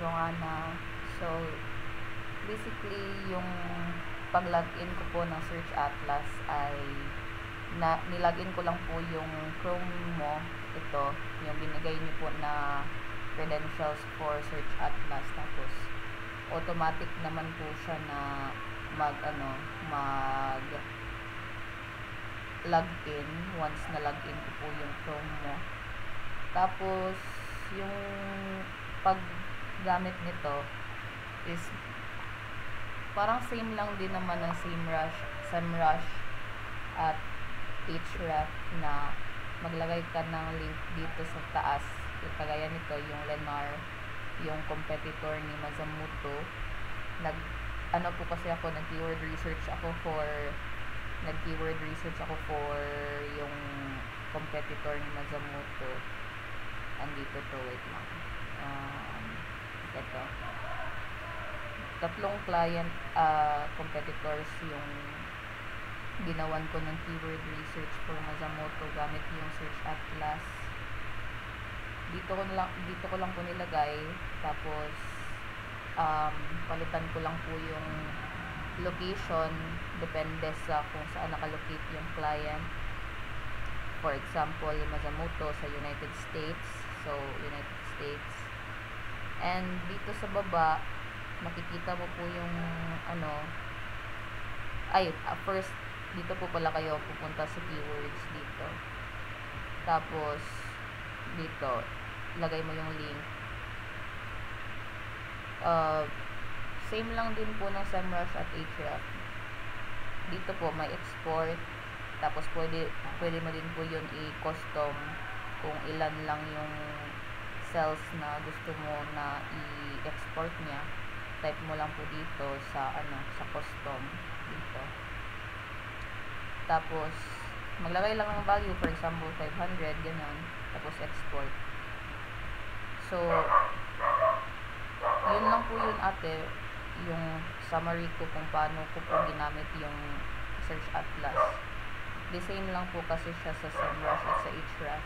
Joanna. So, basically, yung pag-login ko po ng Search Atlas ay nilagin ko lang po yung Chrome mo. Ito, yung binigay niyo po na credentials for Search Atlas. Tapos, automatic naman po siya na mag login once na login ko po yung Chrome mo. Tapos, yung paggamit nito is parang same lang din naman ng SEMrush at Ahref na maglagay ka ng link dito sa taas. Kagaya nito, yung Lennar, yung competitor ni Mazamuto. Nag-keyword research ako for yung competitor ni Mazamuto. Andito to, wait lang. Ito. 3 client competitors yung ginawan ko ng keyword research for Mazamoto gamit yung Search Atlas. Dito ko lang po nilagay. Tapos palitan ko lang po yung location depende sa kung saan nakalocate yung client. For example, Mazamoto sa United States. So, United States. And dito sa baba, makikita mo po yung first, dito po pala kayo pupunta sa keywords dito. Tapos, dito, lagay mo yung link. Same lang din po ng SEMrush at Ahref. Dito po, may export. Tapos, pwede mo din po yun i-custom kung ilan lang yung cells na gusto mo na i-export niya. Type mo lang po dito sa custom dito. Tapos maglagay lang ng value, for example 500 ganyan, tapos export. So yun lang po yun ate, yung summary ko kung paano ko po ginamit yung Search Atlas. The same lang po kasi siya sa SEMrush at sa Ahref.